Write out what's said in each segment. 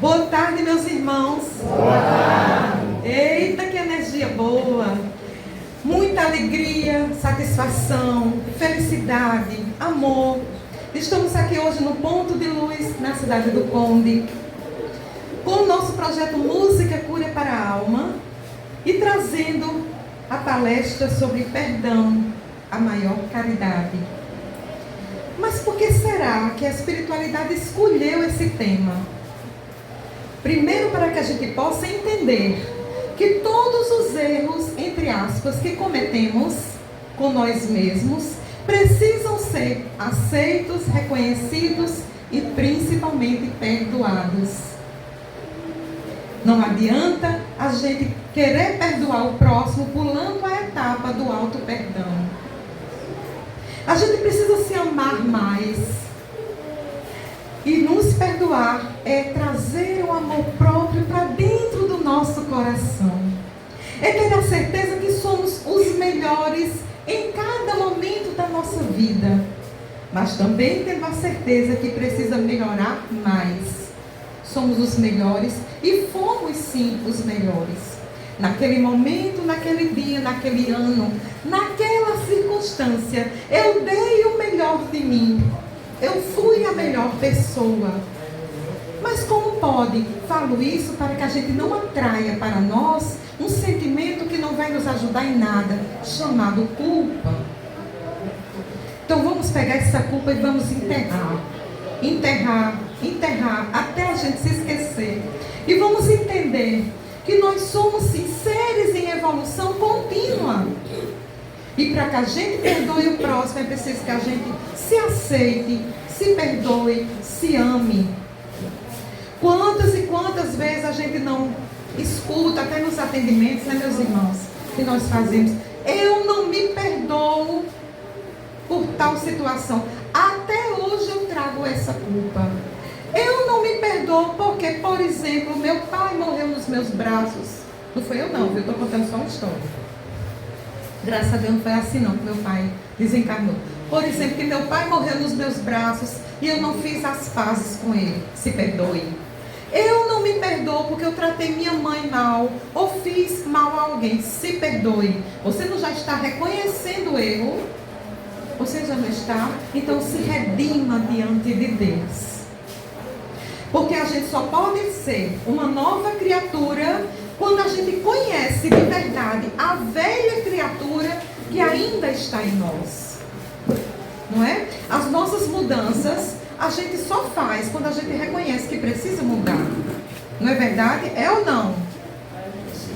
Boa tarde, meus irmãos. Boa tarde. Eita, que energia boa. Muita alegria, satisfação, felicidade, amor. Estamos aqui hoje no Ponto de Luz, na cidade do Conde, com o nosso projeto Música Cura para a Alma e trazendo a palestra sobre perdão, a maior caridade. Mas por que será que a espiritualidade escolheu esse tema? Primeiro, para que a gente possa entender que todos os erros, entre aspas, que cometemos com nós mesmos, precisam ser aceitos, reconhecidos e principalmente perdoados. Não adianta a gente querer perdoar o próximo pulando a etapa do auto-perdão. A gente precisa se amar mais. E nos perdoar é trazer o amor próprio para dentro do nosso coração. É ter a certeza que somos os melhores em cada momento da nossa vida. Mas também tendo a certeza que precisa melhorar mais. Somos os melhores e fomos sim os melhores. Naquele momento, naquele dia, naquele ano, naquela circunstância, eu dei o melhor de mim. Eu fui a melhor pessoa. Mas como pode? Falo isso para que a gente não atraia para nós um sentimento que não vai nos ajudar em nada, chamado culpa. Então vamos pegar essa culpa e vamos enterrar. Enterrar, até a gente se esquecer. E vamos entender que nós somos sim, seres em evolução contínua. E para que a gente perdoe o próximo, é preciso que a gente se aceite, se perdoe, se ame. Quantas e quantas vezes a gente não escuta, até nos atendimentos, né, meus irmãos, que nós fazemos. Eu não me perdoo por tal situação. Até hoje eu trago essa culpa. Eu não me perdoo porque, por exemplo, meu pai morreu nos meus braços. Não foi eu não, eu estou contando só uma história. Graças a Deus não foi assim não, que meu pai desencarnou. Por exemplo, que meu pai morreu nos meus braços e eu não fiz as pazes com ele. Se perdoe. Eu não me perdoo porque eu tratei minha mãe mal ou fiz mal a alguém. Se perdoe. Você não já está reconhecendo o erro? Você já não está? Então se redima diante de Deus. Porque a gente só pode ser uma nova criatura quando a gente conhece de verdade a velha criatura que ainda está em nós. Não é? As nossas mudanças a gente só faz quando a gente reconhece que precisa mudar. Não é verdade? É ou não?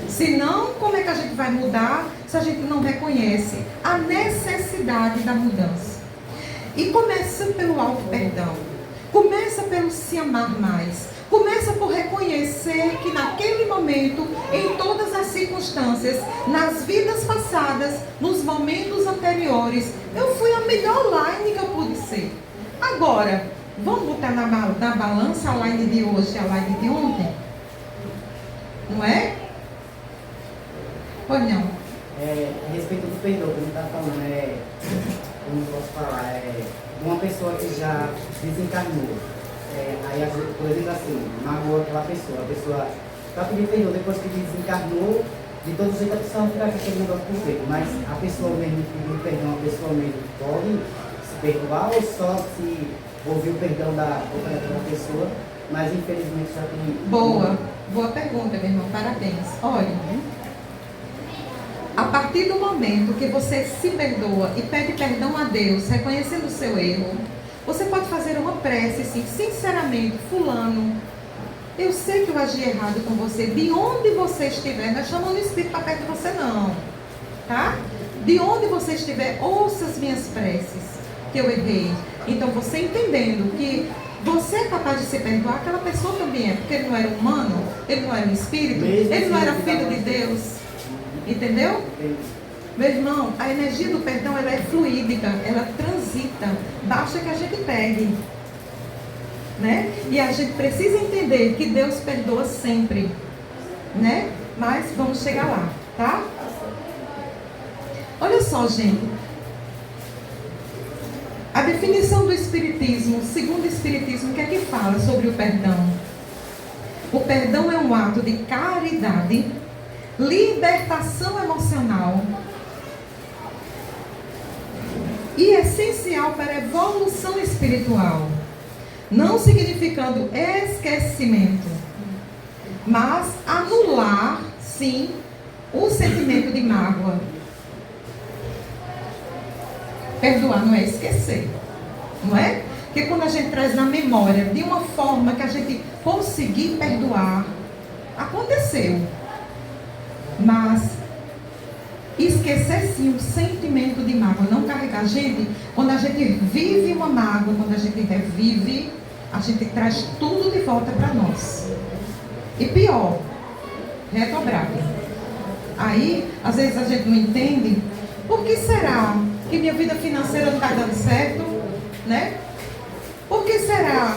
Se não, como é que a gente vai mudar se a gente não reconhece a necessidade da mudança? E começa pelo auto-perdão. Começa pelo se amar mais. Começa por reconhecer que naquele momento, em todas as circunstâncias, nas vidas passadas, nos momentos anteriores, eu fui a melhor line que eu pude ser. Agora, vamos botar na balança a line de hoje e a line de ontem? Não é? Ou não? A respeito do perdão, que ele está falando, como posso falar, uma pessoa que já desencarnou. Aí, por exemplo, assim, magoou aquela pessoa, a pessoa está pedindo perdão depois que desencarnou, de todo jeito a pessoa não fica com aquele negócio perfeito, mas a pessoa mesmo pedindo perdão, a pessoa mesmo pode se perdoar ou só se ouvir o perdão da boca daquela pessoa, mas infelizmente já tem... Boa pergunta, meu irmão, parabéns. Olha, a partir do momento que você se perdoa e pede perdão a Deus, reconhecendo o seu erro, você pode fazer uma prece assim, sinceramente, fulano, eu sei que eu agi errado com você, de onde você estiver, não é chamando o Espírito para perto de você não, tá? De onde você estiver, ouça as minhas preces, que eu errei. Então você entendendo que você é capaz de se perdoar, aquela pessoa também é, porque ele não era humano, ele não era um espírito, ele não era filho de Deus, entendeu? Meu irmão, a energia do perdão, ela é fluídica, ela transita, basta que a gente pegue, né? E a gente precisa entender que Deus perdoa sempre, né? Mas vamos chegar lá, tá? Olha só, gente, a definição do Espiritismo, segundo o Espiritismo, o que é que fala sobre o perdão? O perdão é um ato de caridade, libertação emocional e essencial para a evolução espiritual, não significando esquecimento, mas anular, sim, o sentimento de mágoa. Perdoar não é esquecer, não é? Porque quando a gente traz na memória de uma forma que a gente conseguir perdoar, aconteceu. Mas esquecer sim o sentimento de mágoa, não carregar. Gente, quando a gente vive uma mágoa, quando a gente revive, a gente traz tudo de volta para nós. E pior, redobrado. Aí, às vezes a gente não entende, por que será que minha vida financeira não está dando certo, né? Por que será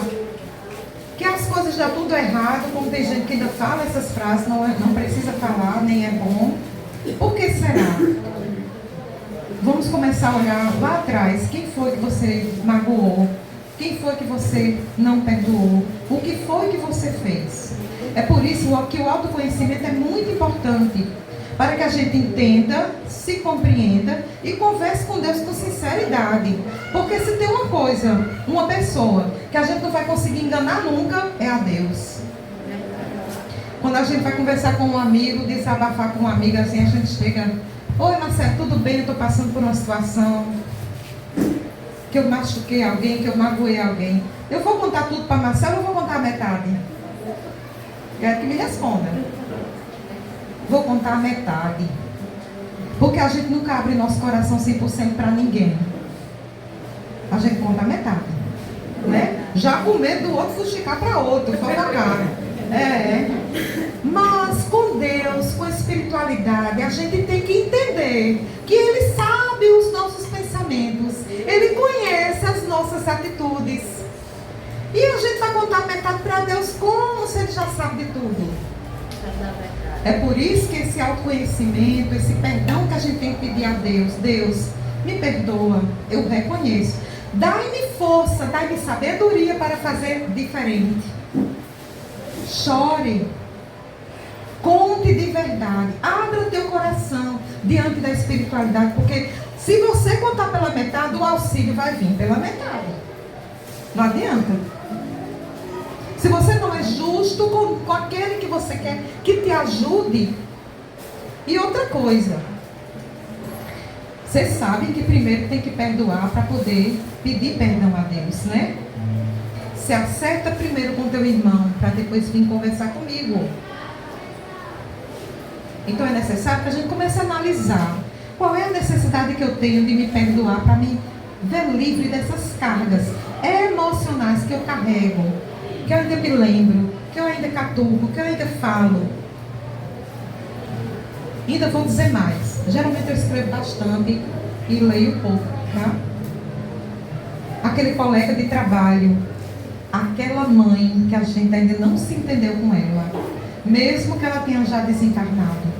que as coisas dão tudo errado, como tem gente que ainda fala essas frases, não precisa falar, nem é bom. Por que será? Vamos começar a olhar lá atrás. Quem foi que você magoou? Quem foi que você não perdoou? O que foi que você fez? É por isso que o autoconhecimento é muito importante, para que a gente entenda, se compreenda e converse com Deus com sinceridade. Porque se tem uma coisa, uma pessoa que a gente não vai conseguir enganar nunca, é a Deus. Quando a gente vai conversar com um amigo, desabafar com uma amiga, assim, a gente chega: oi, Marcelo, tudo bem? Eu estou passando por uma situação que eu machuquei alguém, que eu magoei alguém. Eu vou contar tudo para Marcelo ou vou contar a metade? Quero que me responda. Vou contar a metade. Porque a gente nunca abre nosso coração 100% para ninguém. A gente conta a metade, né? Já com medo do outro fuxicar para outro, fofocar. Mas com Deus, com a espiritualidade, a gente tem que entender que Ele sabe os nossos pensamentos, Ele conhece as nossas atitudes. E a gente vai contar a metade para Deus como se Ele já sabe de tudo. É por isso que esse autoconhecimento, esse perdão que a gente tem que pedir a Deus: Deus, me perdoa, eu reconheço. Dai-me força, dai-me sabedoria para fazer diferente. Chore. Conte de verdade. Abra o teu coração diante da espiritualidade. Porque se você contar pela metade, o auxílio vai vir pela metade. Não adianta. Se você não é justo com aquele que você quer que te ajude. E outra coisa. Vocês sabem que primeiro tem que perdoar para poder pedir perdão a Deus, né? Se acerta primeiro com teu irmão para depois vir conversar comigo. Então é necessário que a gente comece a analisar qual é a necessidade que eu tenho de me perdoar para me ver livre dessas cargas emocionais que eu carrego, que eu ainda me lembro, que eu ainda catuco, que eu ainda falo. Ainda vou dizer mais. Geralmente eu escrevo bastante e leio pouco, tá? Aquele colega de trabalho, aquela mãe que a gente ainda não se entendeu com ela, mesmo que ela tenha já desencarnado.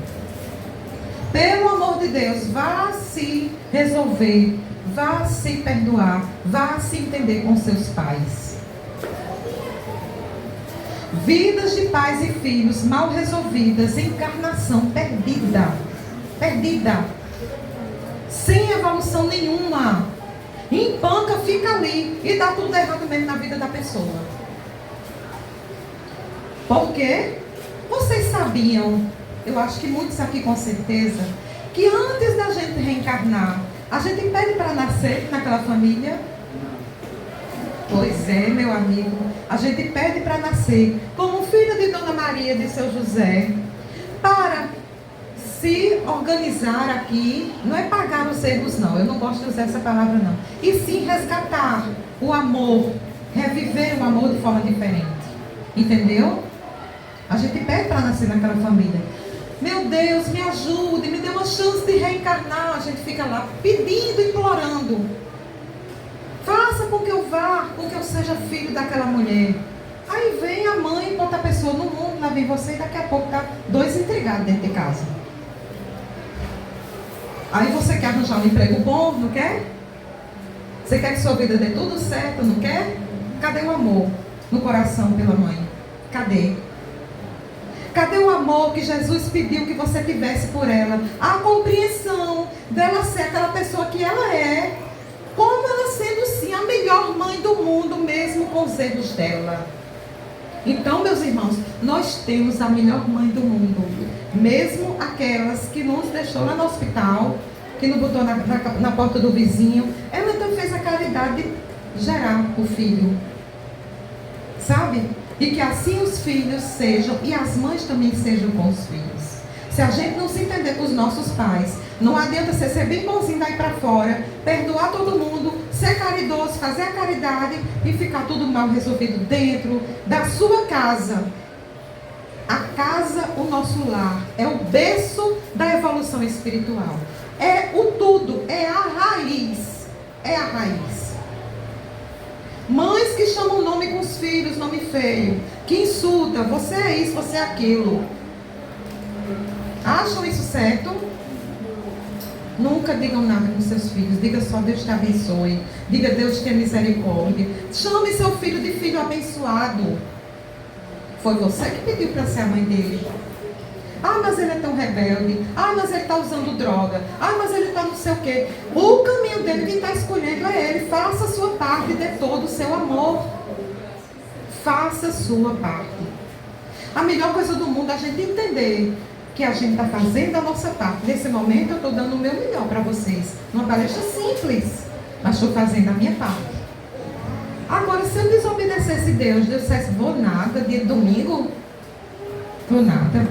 Pelo amor de Deus, vá se resolver, vá se perdoar, vá se entender com seus pais. Vidas de pais e filhos mal resolvidas, encarnação perdida, sem evolução nenhuma. Empanca, fica ali e dá tudo errado mesmo na vida da pessoa. Por quê? Vocês sabiam, eu acho que muitos aqui com certeza, que antes da gente reencarnar, a gente pede para nascer naquela família? Pois é, meu amigo, a gente pede para nascer como filho de Dona Maria de Seu José, para se organizar aqui, não é pagar os erros não, eu não gosto de usar essa palavra não, e sim resgatar o amor, reviver o amor de forma diferente, entendeu? A gente pede para nascer naquela família. Meu Deus, me ajude, me dê uma chance de reencarnar. A gente fica lá pedindo, implorando. Faça com que eu vá, com que eu seja filho daquela mulher. Aí vem a mãe e bota a pessoa no mundo, lá vem você e daqui a pouco tá 2 intrigados dentro de casa. Aí você quer arranjar um emprego bom, não quer? Você quer que sua vida dê tudo certo, não quer? Cadê o amor no coração pela mãe? Cadê? Cadê o amor que Jesus pediu que você tivesse por ela? A compreensão dela ser aquela pessoa que ela é, como ela sendo sim a melhor mãe do mundo, mesmo com os erros dela. Então, meus irmãos, nós temos a melhor mãe do mundo, mesmo aquelas que nos deixou lá no hospital, que nos botou na porta do vizinho. Ela então fez a caridade de gerar o filho, sabe? E que assim os filhos sejam, e as mães também sejam com os filhos. Se a gente não se entender com os nossos pais, não adianta você ser bem bonzinho daí para fora, perdoar todo mundo, ser caridoso, fazer a caridade e ficar tudo mal resolvido dentro da sua casa. A casa, o nosso lar, é o berço da evolução espiritual. É o tudo, é a raiz. É a raiz. Mães que chamam o nome com os filhos, nome feio, que insulta, você é isso, você é aquilo. Acham isso certo? Nunca digam nada com seus filhos. Diga só Deus te abençoe. Diga Deus tenha misericórdia. Chame seu filho de filho abençoado. Foi você que pediu para ser a mãe dele. Ah, mas ele é tão rebelde. Ah, mas ele está usando droga. Ah, mas ele está não sei o quê. O caminho dele, quem está escolhendo é ele. Faça a sua parte, dê todo o seu amor. Faça a sua parte. A melhor coisa do mundo é a gente entender que a gente está fazendo a nossa parte. Nesse momento eu estou dando o meu melhor para vocês. Uma palestra simples, mas estou fazendo a minha parte. Agora, se eu desobedecesse Deus, Deus dissesse, vou nada, dia de domingo, vou nada.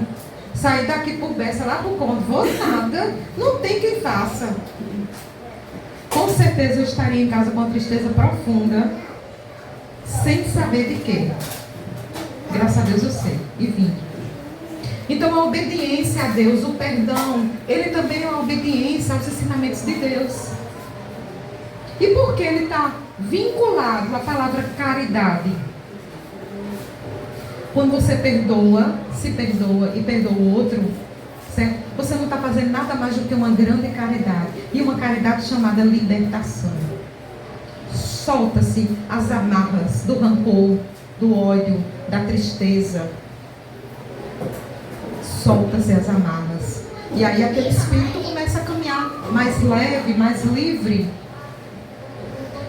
Sair daqui por Bessa, lá por Conde, vou nada, não tem quem faça. Com certeza eu estaria em casa com uma tristeza profunda, sem saber de quê. Graças a Deus eu sei, e vim. Então a obediência a Deus, o perdão, ele também é uma obediência aos ensinamentos de Deus. E por que ele está vinculado à palavra caridade? Quando você perdoa, se perdoa e perdoa o outro, certo? Você não está fazendo nada mais do que uma grande caridade. E uma caridade chamada libertação. Solta-se as amarras do rancor, do ódio, da tristeza. Solta-se as amarras. E aí aquele espírito começa a caminhar mais leve, mais livre,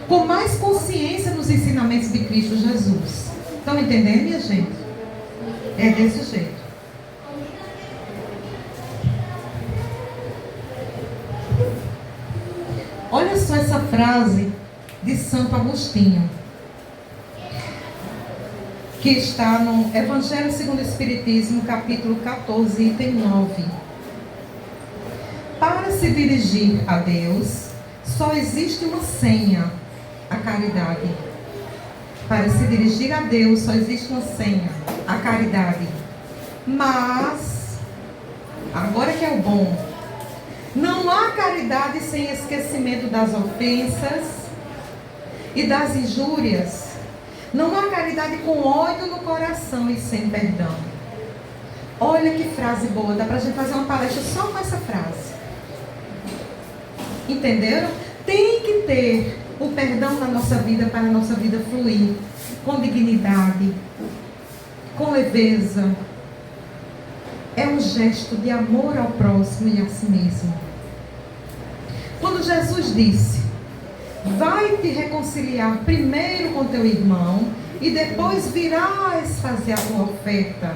com mais consciência nos ensinamentos de Cristo Jesus. Estão entendendo, minha gente? É desse jeito. Olha só essa frase de Santo Agostinho, que está no Evangelho segundo o Espiritismo, capítulo 14, item 9. Para se dirigir a Deus, só existe uma senha, a caridade. Para se dirigir a Deus, só existe uma senha, a caridade. Mas, agora que é o bom, não há caridade sem esquecimento das ofensas e das injúrias. Não há caridade com ódio no coração e sem perdão. Olha que frase boa, dá para a gente fazer uma palestra só com essa frase. Entenderam? Tem que ter o perdão na nossa vida para a nossa vida fluir com dignidade, com leveza. É um gesto de amor ao próximo e a si mesmo. Quando Jesus disse, vai te reconciliar primeiro com teu irmão e depois virás fazer a tua oferta.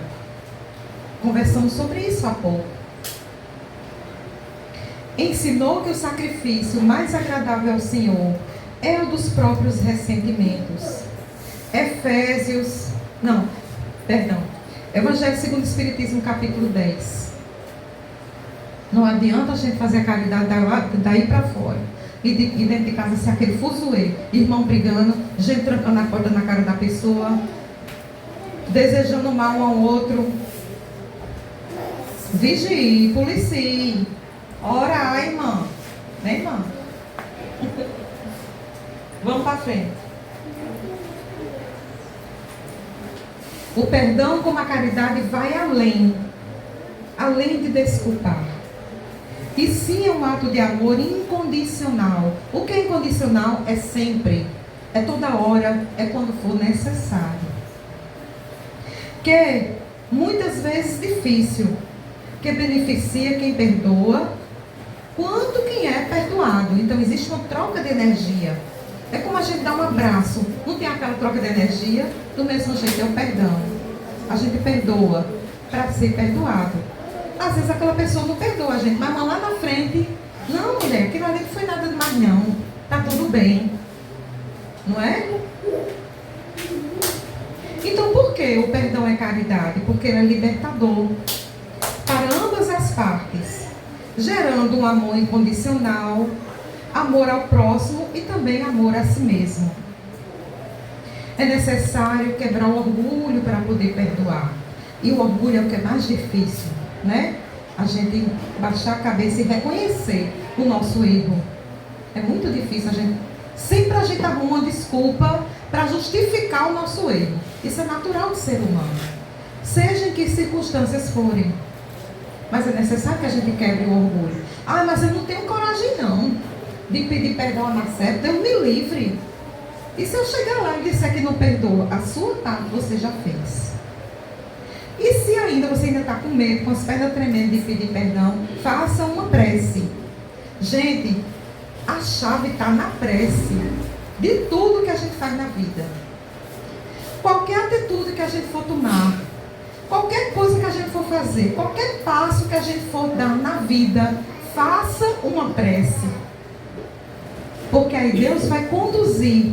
Conversamos sobre isso há pouco. Ensinou que o sacrifício mais agradável ao Senhor é o dos próprios ressentimentos. Evangelho segundo o Espiritismo, capítulo 10. Não adianta a gente fazer a caridade daí para fora. E dentro de casa ser aquele fuzuê, irmão brigando, gente trancando a porta na cara da pessoa, desejando mal um ao outro. Vigie, policie, ora, irmã. Né, irmã? Vamos para frente. O perdão como a caridade vai além de desculpar. E sim é um ato de amor incondicional. O que é incondicional é sempre, é toda hora, é quando for necessário. Que muitas vezes difícil, que beneficia quem perdoa, quanto quem é perdoado. Então existe uma troca de energia. É como a gente dá um abraço. Não tem aquela troca de energia? Do mesmo jeito é o perdão. A gente perdoa para ser perdoado. Às vezes aquela pessoa não perdoa a gente, mas lá na frente, não, mulher, aquilo ali não foi nada demais não. Tá tudo bem. Não é? Então por que o perdão é caridade? Porque ele é libertador para ambas as partes, gerando um amor incondicional, amor ao próximo e também amor a si mesmo. É necessário quebrar o orgulho para poder perdoar. E o orgulho é o que é mais difícil, né? A gente baixar a cabeça e reconhecer o nosso erro. É muito difícil. Sempre a gente arruma uma desculpa para justificar o nosso erro. Isso é natural do ser humano. Seja em que circunstâncias forem. Mas é necessário que a gente quebre o orgulho. Ah, mas eu não tenho coragem não de pedir perdão a Marcelo. Deus me livre. E se eu chegar lá e disser que não perdoa, a sua parte você já fez. E se ainda você ainda está com medo, com as pernas tremendo de pedir perdão, faça uma prece. Gente, a chave está na prece de tudo que a gente faz na vida. Qualquer atitude que a gente for tomar, qualquer coisa que a gente for fazer, qualquer passo que a gente for dar na vida, faça uma prece. Porque aí Deus vai conduzir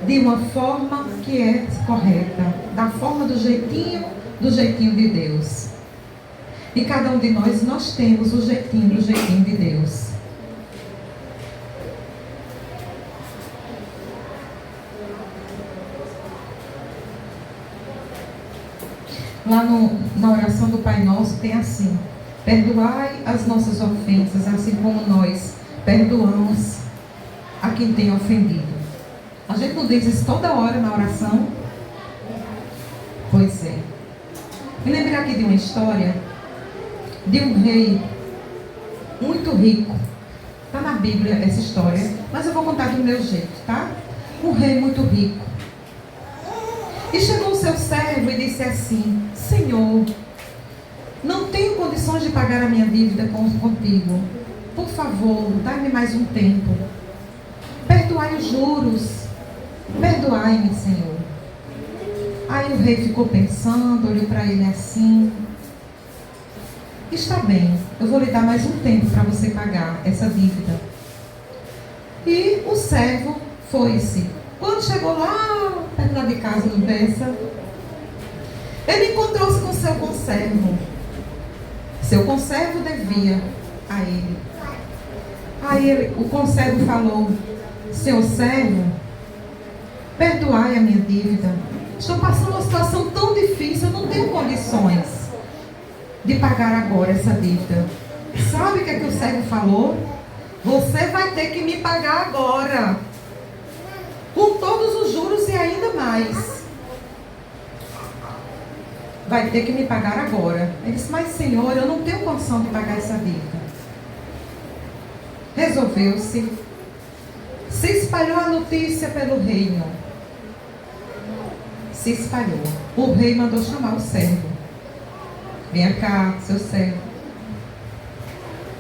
de uma forma que é correta, da forma do jeitinho de Deus. E cada um de nós temos o jeitinho de Deus. Lá na oração do Pai Nosso tem assim: perdoai as nossas ofensas, assim como nós perdoamos a quem tem ofendido. A gente não diz isso toda hora na oração? Pois é. Me lembrei aqui de uma história de um rei muito rico. Está na Bíblia essa história, mas eu vou contar do meu jeito, tá? Um rei muito rico. E chegou o seu servo e disse assim: Senhor, não tenho condições de pagar a minha dívida contigo. Por favor, dá-me mais um tempo. Perdoai os juros. Perdoai-me, Senhor. Aí o rei ficou pensando, olhou para ele assim: está bem, eu vou lhe dar mais um tempo para você pagar essa dívida. E o servo foi-se. Quando chegou lá, perto de casa, no Bessa, ele encontrou-se com seu conservo. Seu conservo devia a ele. Aí o conservo falou: seu servo, perdoai a minha dívida. Estou passando uma situação tão difícil, eu não tenho condições de pagar agora essa dívida. Sabe o que é que o servo falou? Você vai ter que me pagar agora, com todos os juros e ainda mais. Vai ter que me pagar agora. Ele disse: mas Senhor, eu não tenho condição de pagar essa dívida. Resolveu-se. Se espalhou a notícia pelo reino. Se espalhou. O rei mandou chamar o servo. Venha cá, seu servo.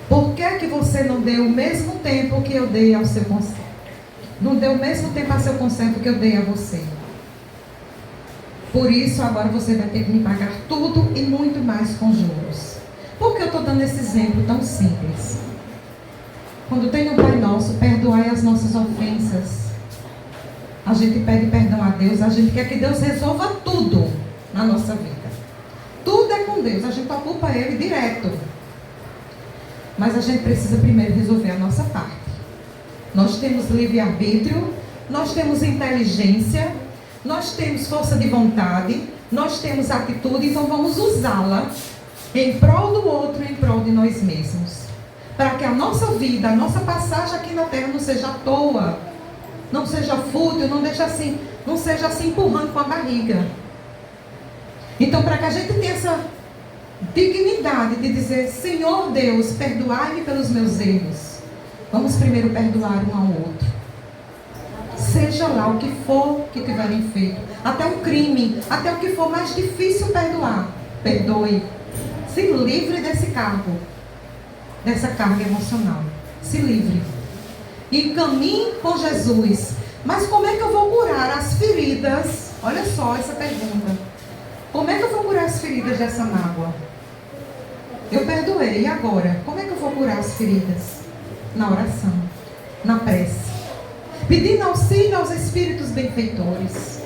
Por que você não deu o mesmo tempo que eu dei ao seu conservo? Não deu o mesmo tempo ao seu conservo que eu dei a você. Por isso agora você vai ter que me pagar tudo e muito mais com juros. Por que eu estou dando esse exemplo tão simples? Quando tem no Pai Nosso, perdoai as nossas ofensas. A gente pede perdão a Deus, a gente quer que Deus resolva tudo na nossa vida. Tudo é com Deus, a gente ocupa Ele direto. Mas a gente precisa primeiro resolver a nossa parte. Nós temos livre-arbítrio, nós temos inteligência, nós temos força de vontade, nós temos atitude, então vamos usá-la em prol do outro, em prol de nós mesmos. Para que a nossa vida, a nossa passagem aqui na terra não seja à toa, não seja fútil, não seja assim empurrando com a barriga. Então, para que a gente tenha essa dignidade de dizer: Senhor Deus, perdoai-me pelos meus erros, vamos primeiro perdoar um ao outro. Seja lá o que for que tiverem feito, até um crime, até o que for mais difícil perdoar, perdoe. Se livre desse cargo, dessa carga emocional. Se livre. E caminhe com Jesus. Mas como é que eu vou curar as feridas? Olha só essa pergunta. Como é que eu vou curar as feridas dessa mágoa? Eu perdoei, e agora? Como é que eu vou curar as feridas? Na oração, na prece. Pedindo auxílio aos espíritos benfeitores.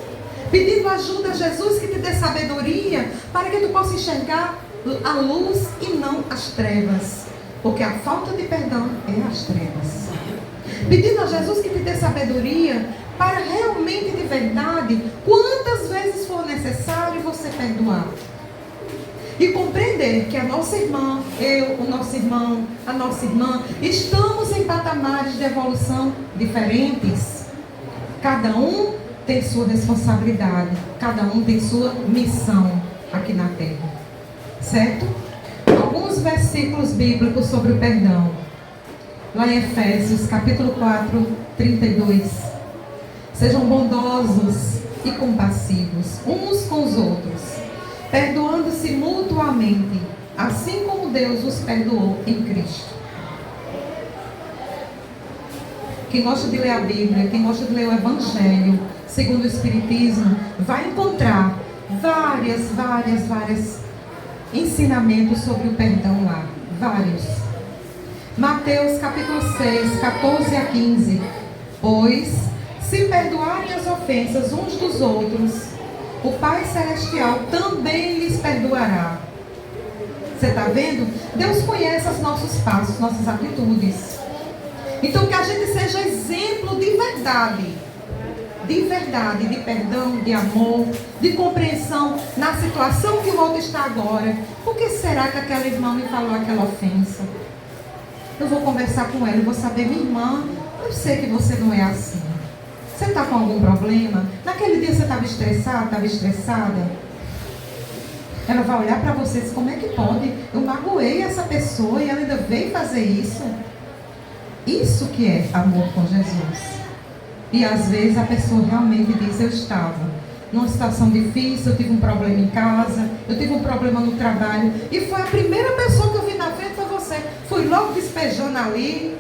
Pedindo ajuda a Jesus que te dê sabedoria para que tu possa enxergar a luz e não as trevas. Porque a falta de perdão é as trevas. Pedindo a Jesus que te dê sabedoria para realmente, de verdade, quantas vezes for necessário você perdoar. E compreender que a nossa irmã, eu, o nosso irmão, a nossa irmã, estamos em patamares de evolução diferentes. Cada um tem sua responsabilidade, cada um tem sua missão aqui na Terra. Certo? Alguns versículos bíblicos sobre o perdão. Lá em Efésios, capítulo 4, 32. Sejam bondosos e compassivos uns com os outros, perdoando-se mutuamente, assim como Deus os perdoou em Cristo. Quem gosta de ler a Bíblia, quem gosta de ler o Evangelho, segundo o Espiritismo, vai encontrar vários ensinamentos sobre o perdão lá. Vários. Mateus capítulo 6, 14 a 15. Pois, se perdoarem as ofensas uns dos outros, o Pai Celestial também lhes perdoará. Você está vendo? Deus conhece os nossos passos, nossas atitudes. Então que a gente seja exemplo de verdade, de perdão, de amor, de compreensão na situação que o outro está agora. Por que será que aquela irmã me falou aquela ofensa? Eu vou conversar com ela, eu vou saber, minha irmã, eu sei que você não é assim. Você está com algum problema? Naquele dia você estava estressado, estava estressada? Ela vai olhar para você e dizer, como é que pode? Eu magoei essa pessoa e ela ainda veio fazer isso. Isso que é amor com Jesus. E às vezes a pessoa realmente diz, eu estava numa situação difícil, eu tive um problema em casa, eu tive um problema no trabalho, e foi a primeira pessoa que eu vi na frente, foi você. Fui logo despejando ali.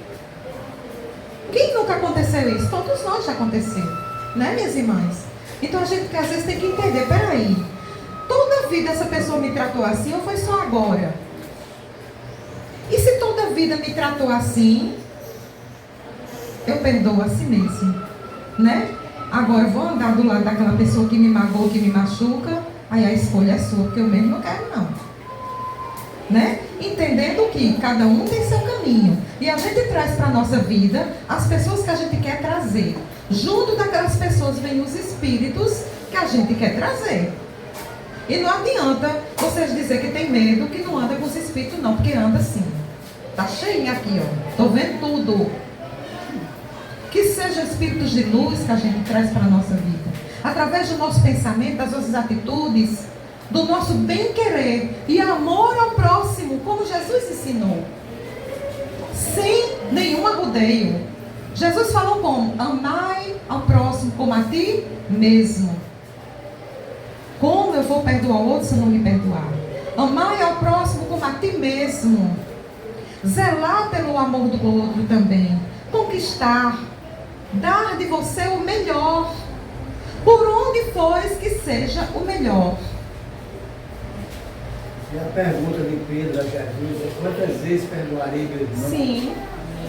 Quem nunca aconteceu isso? Todos nós já aconteceu, né, minhas irmãs? Então a gente que às vezes tem que entender, peraí, toda a vida essa pessoa me tratou assim ou foi só agora? E se toda a vida me tratou assim, eu perdoo a si mesmo, né? Agora eu vou andar do lado daquela pessoa que me magoou, que me machuca, aí a escolha é sua, porque eu mesmo não quero não, né? Entendendo que cada um tem seu caminho, e a gente traz para a nossa vida as pessoas que a gente quer trazer. Junto daquelas pessoas vem os espíritos que a gente quer trazer. E não adianta vocês dizer que tem medo, que não anda com os espíritos não, porque anda sim. Tá cheinho aqui, ó. Tô vendo tudo. Que sejam espíritos de luz que a gente traz para a nossa vida. Através do nosso pensamento, das nossas atitudes, do nosso bem-querer e amor ao próximo, como Jesus ensinou. Sem nenhum arrodeio. Jesus falou como? Amai ao próximo como a ti mesmo. Como eu vou perdoar o outro se eu não me perdoar? Amai ao próximo como a ti mesmo. Zelar pelo amor do outro também. Conquistar. Dar de você o melhor. Por onde fores que seja o melhor. E a pergunta de Pedro a Jesus é: quantas vezes perdoarei meu irmão? Sim.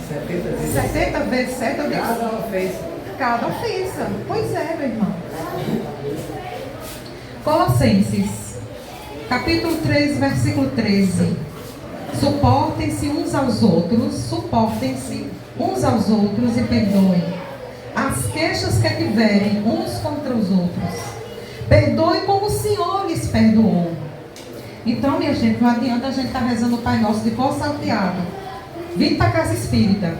70 vezes. 70 vezes 7 eu digo. Cada ofensa. Cada ofensa. Pois é, meu irmão. Colossenses, capítulo 3, versículo 13. Suportem-se uns aos outros e perdoem as queixas que tiverem uns contra os outros. Perdoe como o Senhor lhes perdoou. Então, minha gente, não adianta a gente estar rezando o Pai Nosso de cor salteado, vindo para a casa espírita,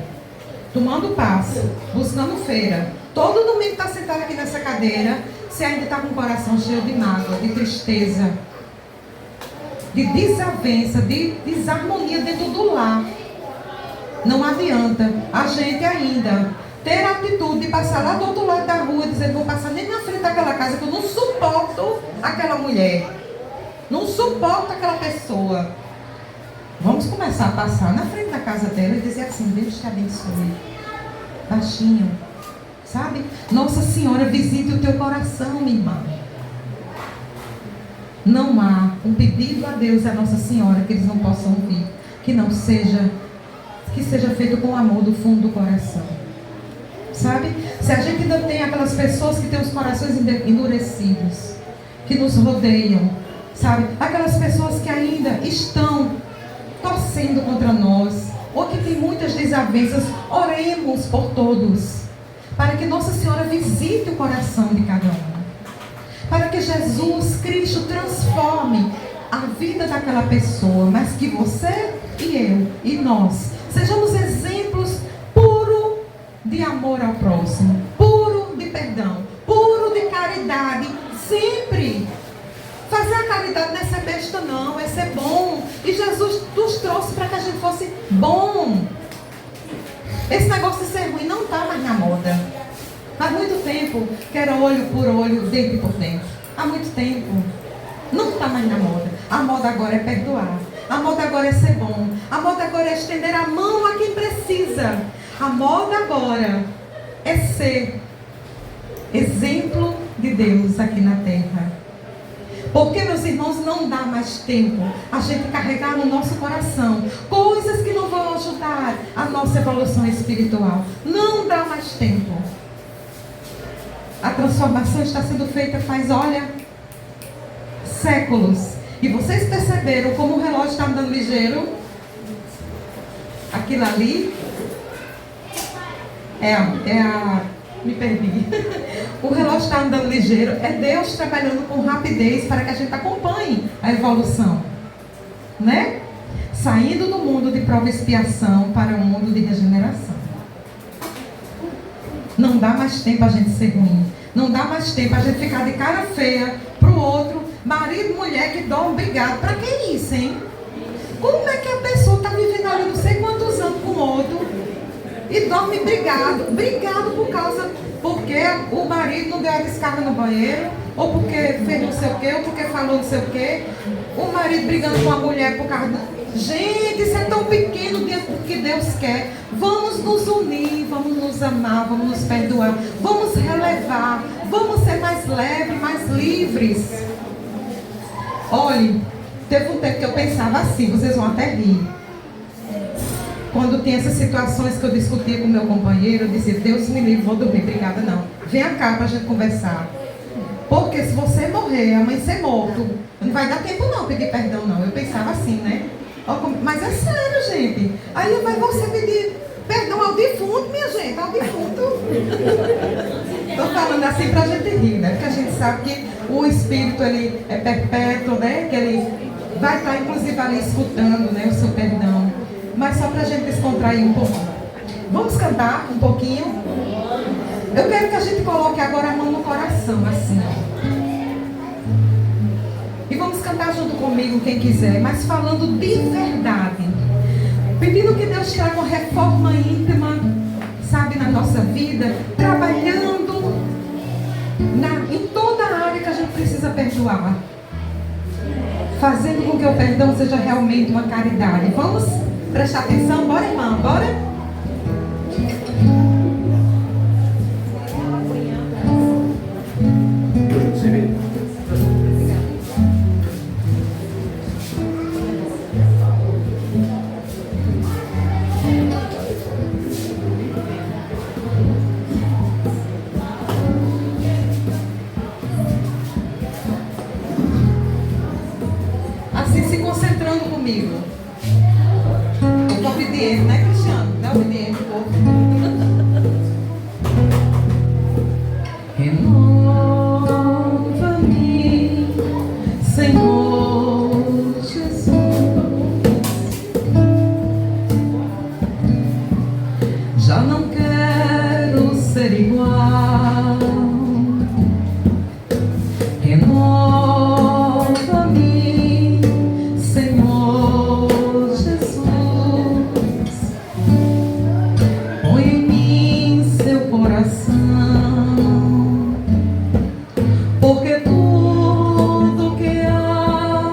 tomando passo, buscando feira. Todo domingo está sentado aqui nessa cadeira, você ainda está com o coração cheio de mágoa, de tristeza, de desavença, de desarmonia dentro do lar. Não adianta a gente ainda ter a atitude de passar lá do outro lado da rua, dizer, não vou passar nem na frente daquela casa, que eu não suporto aquela mulher. não suporto aquela pessoa. Vamos começar a passar na frente da casa dela e dizer assim: Deus te abençoe. Baixinho, sabe? Nossa Senhora visite o teu coração, minha irmã. Não há um pedido a Deus e a Nossa Senhora que eles não possam ouvir, que seja feito com amor do fundo do coração. Sabe? Se a gente ainda tem aquelas pessoas que têm os corações endurecidos, que nos rodeiam, sabe? Aquelas pessoas que ainda estão torcendo contra nós, ou que tem muitas desavenças, oremos por todos, para que Nossa Senhora visite o coração de cada um, para que Jesus Cristo transforme a vida daquela pessoa, mas que você e eu e nós sejamos exemplos puro de amor ao próximo, puro de perdão, puro de caridade, sempre. Fazer a caridade não é ser besta não, é ser bom. E Jesus nos trouxe para que a gente fosse bom. Esse negócio de ser ruim não está mais na moda. Faz muito tempo que era olho por olho, dente por dente. Há muito tempo. Não está mais na moda. A moda agora é perdoar. A moda agora é ser bom. A moda agora é estender a mão a quem precisa. A moda agora é ser exemplo de Deus aqui na terra. Porque, meus irmãos, não dá mais tempo a gente carregar no nosso coração coisas que não vão ajudar a nossa evolução espiritual. Não dá mais tempo. A transformação está sendo feita faz, olha, séculos. E vocês perceberam como o relógio está andando ligeiro? Aquilo ali me perdi. O relógio está andando ligeiro. É Deus trabalhando com rapidez para que a gente acompanhe a evolução, né? Saindo do mundo de prova e expiação para um mundo de regeneração. Não dá mais tempo a gente ser ruim. Não dá mais tempo a gente ficar de cara feia pro outro. Marido e mulher que dormem brigado. Para que isso, hein? Como é que a pessoa está vivendo ali não sei quantos anos com o outro e dorme brigado porque o marido não deu a descarga no banheiro, ou porque fez não sei o quê, ou porque falou não sei o quê. O marido brigando com a mulher por causa Gente, isso é tão pequeno diante do que Deus quer. Vamos nos unir, vamos nos amar, vamos nos perdoar, vamos relevar, vamos ser mais leves, mais livres. Olhe, teve um tempo que eu pensava assim, vocês vão até rir. Quando tem essas situações que eu discutia com meu companheiro, eu dizia: Deus me livre, vou dormir, obrigada não. Vem cá pra gente conversar. Porque se você morrer, amanhecer morto, não vai dar tempo não pedir perdão não. Eu pensava assim, né? Mas é sério, gente. Aí vai você pedir perdão ao defunto, minha gente, ao defunto. Estou falando assim pra gente rir, né? Porque a gente sabe que o espírito, ele é perpétuo, né? Que ele vai estar inclusive ali escutando, né, o seu perdão. Mas só pra gente descontrair um pouco. Vamos cantar um pouquinho? Eu quero que a gente coloque agora a mão no coração, assim. E vamos cantar junto comigo, quem quiser, mas falando de verdade. Pedindo que Deus traga uma reforma íntima, sabe, na nossa vida, trabalhando em toda a área que a gente precisa perdoar. Fazendo com que o perdão seja realmente uma caridade. Vamos prestar atenção? Bora, irmã, bora? Assim, se concentrando comigo. Estou obediente, né, Cristiano? Não é obediente, povo. Renova-me, Senhor Jesus. Já não quero ser igual. Renova-me, Senhor Jesus. Põe em mim seu coração, porque tudo que há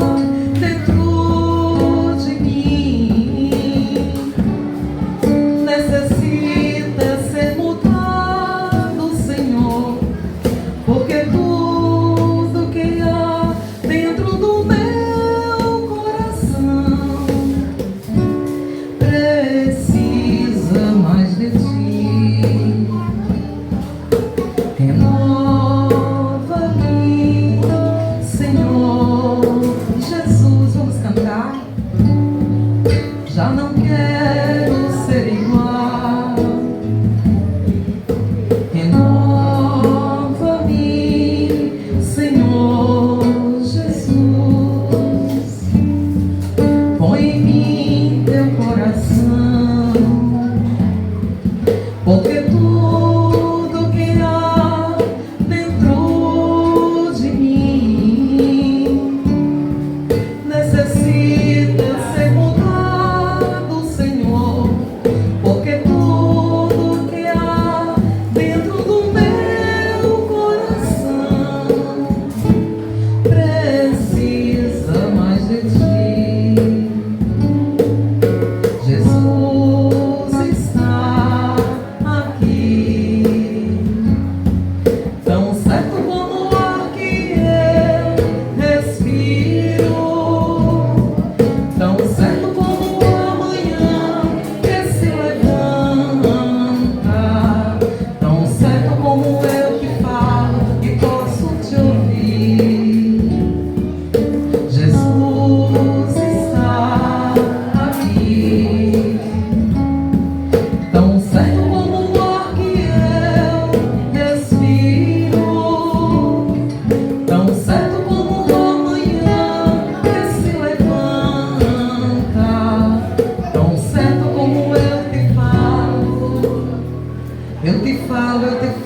Eu te falo, eu te